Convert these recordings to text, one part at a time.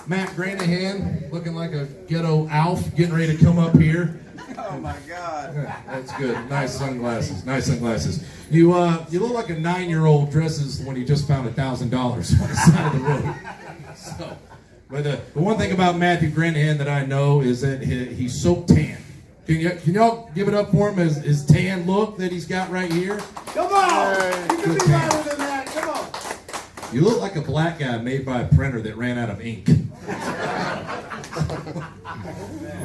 Matt Granahan, looking like a ghetto Alf, getting ready to come up here. Oh my God. That's good. Nice sunglasses. Nice sunglasses. You look like a 9-year-old dresses when he just found $1,000 on the side of the road. So, but the one thing about Matthew Granahan that I know is that he's so tan. Can y'all give it up for him as his tan look that he's got right here? Come on! You can be louder than that. Come on. You look like a black guy made by a printer that ran out of ink.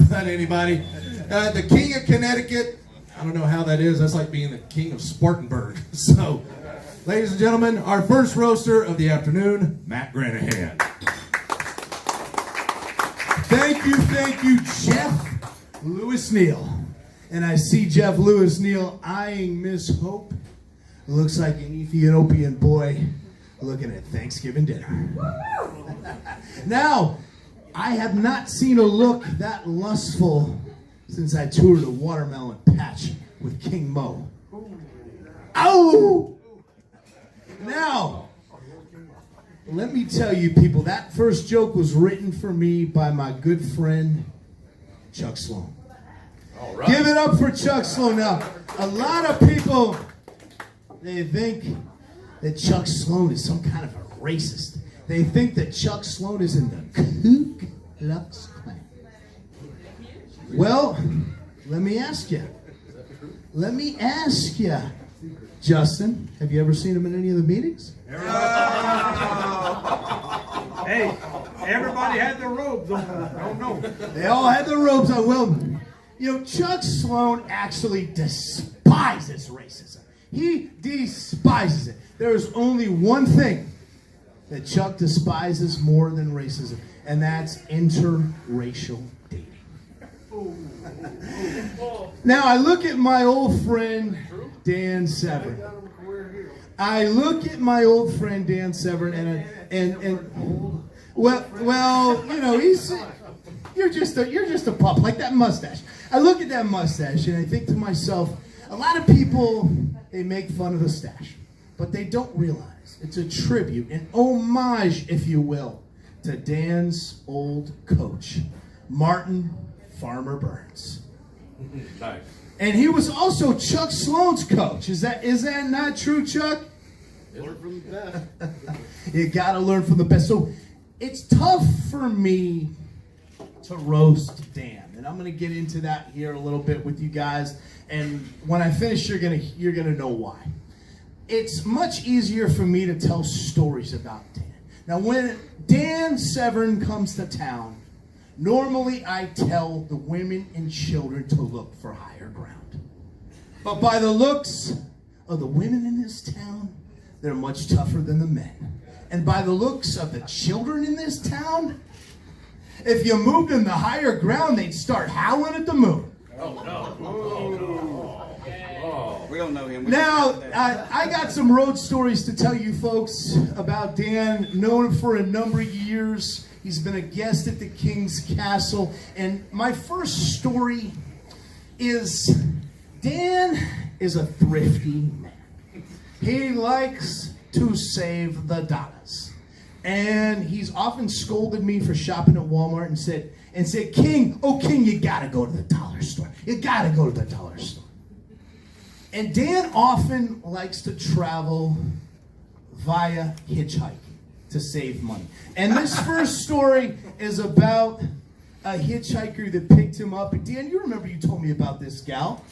Not anybody. The King of Connecticut. I don't know how that is. That's like being the King of Spartanburg. So, ladies and gentlemen, our first roaster of the afternoon, Matt Granahan. Thank you, Jeff Lewis Neal. And I see Jeff Lewis Neal eyeing Miss Hope. Looks like an Ethiopian boy looking at Thanksgiving dinner. Now, I have not seen a look that lustful since I toured a watermelon patch with King Mo. Oh! Now, let me tell you people, that first joke was written for me by my good friend, Chuck Sloan. All right. Give it up for Chuck Sloan. Now, a lot of people, they think that Chuck Sloan is some kind of a racist. They think that Chuck Sloan is in the Ku Klux Klan. Well, let me ask you. Justin, have you ever seen him in any of the meetings? Hey, everybody had their robes on. I don't know. They all had their robes on. Well, you know, Chuck Sloan actually despises racism. He despises it. There is only one thing that Chuck despises more than racism, and that's interracial dating. Now, I look at my old friend, Dan Severn. Well, you know, you're just a pup, like that mustache. I look at that mustache and I think to myself, a lot of people, they make fun of the stash, but they don't realize it's a tribute, an homage, if you will, to Dan's old coach, Martin Farmer Burns. Nice. And he was also Chuck Sloan's coach. Is that not true, Chuck? Learn from the best. You gotta learn from the best. So it's tough for me to roast Dan, and I'm gonna get into that here a little bit with you guys. And when I finish, you're gonna know why. It's much easier for me to tell stories about Dan. Now, when Dan Severn comes to town, normally I tell the women and children to look for higher ground. But by the looks of the women in this town, they're much tougher than the men. And by the looks of the children in this town, if you moved them to higher ground, they'd start howling at the moon. Oh, no. We don't know him. Now, I got some road stories to tell you folks about Dan. Known him for a number of years. He's been a guest at the King's Castle. And my first story is Dan is a thrifty man. He likes to save the dollars. And he's often scolded me for shopping at Walmart and said, King, you gotta go to the dollar store. You gotta go to the dollar store. And Dan often likes to travel via hitchhiking to save money. And this first story is about a hitchhiker that picked him up. And Dan, you remember you told me about this gal.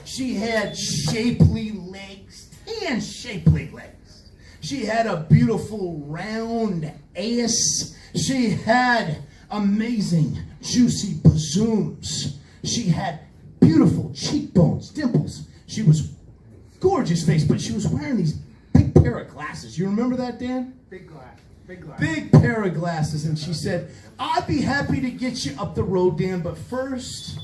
She had shapely legs, tan shapely legs. She had a beautiful round ass. She had amazing juicy bazooms. She had beautiful cheekbones, dimples. She was gorgeous face, but she was wearing these big pair of glasses. You remember that, Dan? Big glass. Big pair of glasses. And she said, I'd be happy to get you up the road, Dan, but first,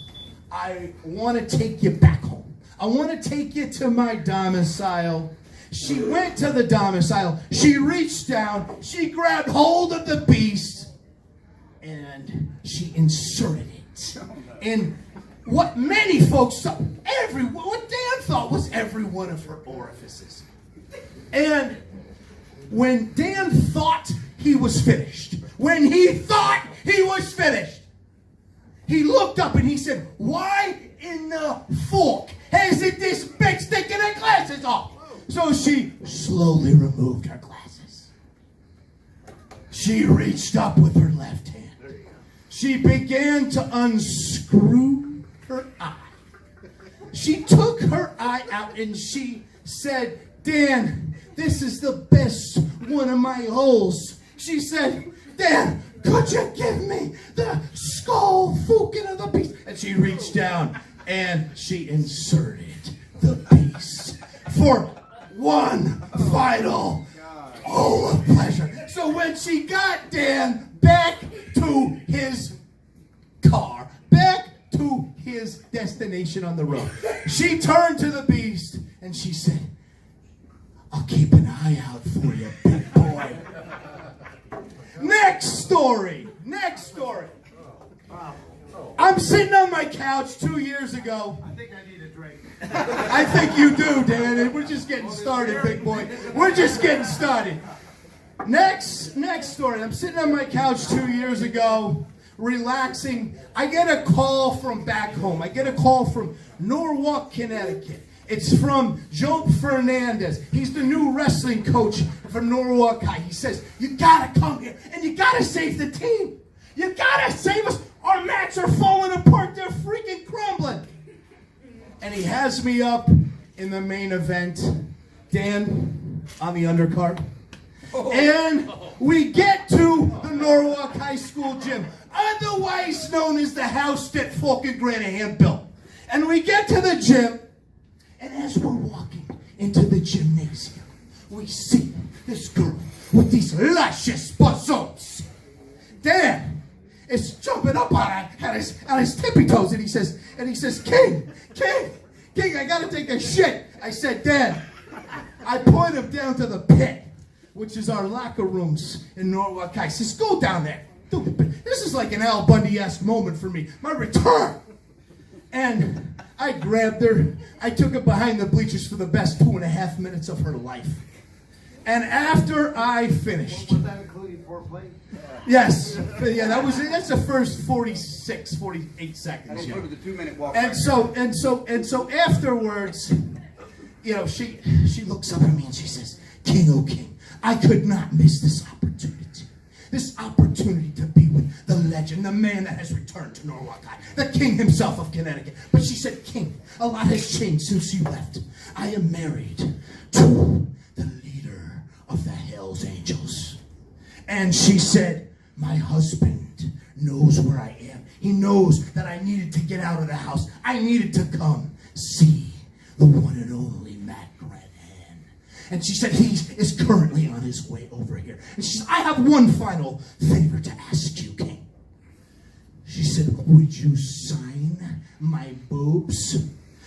I want to take you back home. I want to take you to my domicile. She went to the domicile. She reached down. She grabbed hold of the beast. And she inserted it. And what many folks thought, what Dan thought was every one of her orifices. And when Dan thought he was finished, when he thought he was finished, he looked up and he said, "Why in the fuck hasn't this bitch taken her glasses off?" So she slowly removed her glasses. She reached up with her left hand. She began to unscrew her eye. She took her eye out and she said, "Dan, this is the best one of my holes." She said, "Dan, could you give me the skull fucking of the beast?" And she reached down and she inserted the piece for one final hole of pleasure. So when she got Dan back to his car, back to his destination on the road, she turned to the beast and she said, "I'll keep an eye out for you, big boy." Next story. I'm sitting on my couch 2 years ago. I think I need a drink. I think you do, Dan, and we're just getting started, big boy. We're just getting started. Next story. I'm sitting on my couch 2 years ago, relaxing. I get a call from back home. I get a call from Norwalk, Connecticut. It's from Joe Fernandez. He's the new wrestling coach for Norwalk High. He says, "You gotta come here and you gotta save the team. You gotta save us. Our mats are falling apart. They're freaking crumbling." And he has me up in the main event, Dan, on the undercard. And we get to the Norwalk High School gym, otherwise known as the house that fucking Granahan built. And we get to the gym, and as we're walking into the gymnasium, we see this girl with these luscious bassoons. Dan is jumping up on his tippy toes, and he says, King, I gotta take a shit. I said, "Dan," I point him down to the pit, which is our locker rooms in Norwalk High. He says, "Go down there. This is like an Al Bundy-esque moment for me. My return." And I grabbed her. I took her behind the bleachers for the best 2.5 minutes of her life. And after I finished... Was that including foreplay? Yes. Yeah, that's the first 46, 48 seconds. I included the 2-minute walk. And so afterwards, you know, she looks up at me and she says, "King, oh king, I could not miss this opportunity. This opportunity to be with the legend, the man that has returned to Norwalk High, the king himself of Connecticut." But she said, "King, a lot has changed since you left. I am married to the leader of the Hells Angels." And she said, "My husband knows where I am. He knows that I needed to get out of the house. I needed to come see the one and only Matt Granahan." And she said, "He is currently on his way over here." And she said, "I have one final favor to ask you, King." She said, "Would you sign my boobs?"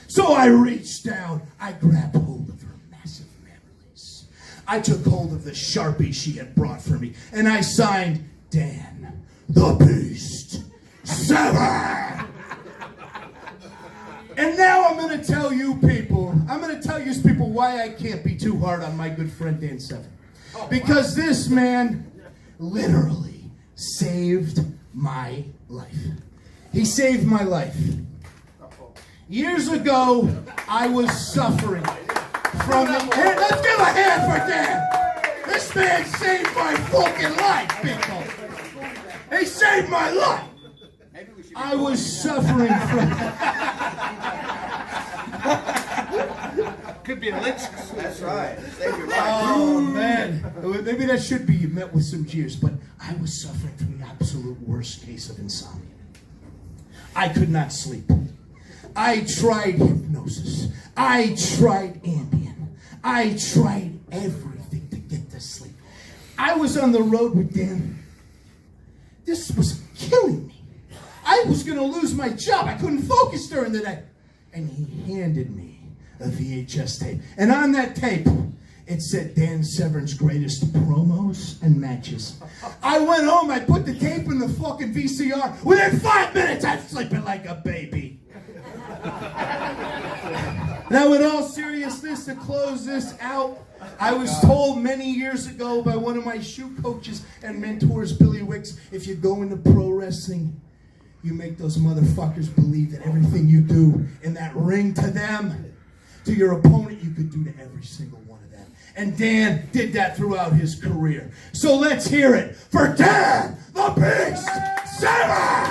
So I reached down. I grabbed hold of her massive memories. I took hold of the Sharpie she had brought for me. And I signed, "Dan, the Beast, Severn." And now I'm going to tell you people why I can't be too hard on my good friend Dan Severn. Because this man literally saved my life. He saved my life. Years ago, I was suffering from the... Hey, let's give a hand for Dan. This man saved my fucking life, people. He saved my life. I was suffering from... Could be a lynch. That's right. Save your life. Oh, man. Maybe that should be met with some jeers, but I was suffering from the absolute worst case of insomnia. I could not sleep. I tried hypnosis. I tried Ambien. I tried everything to get to sleep. I was on the road with Dan. This was killing me. I was going to lose my job. I couldn't focus during the day. And he handed me a VHS tape. And on that tape, it said Dan Severn's greatest promos and matches. I went home, I put the tape in the fucking VCR. Within 5 minutes, I'm sleeping like a baby. Now, in all seriousness, to close this out, I was told many years ago by one of my shoe coaches and mentors, Billy Wicks, if you go into pro wrestling, you make those motherfuckers believe that everything you do in that ring to them, to your opponent, you could do to every single one of them. And Dan did that throughout his career. So let's hear it for Dan the Beast Severn!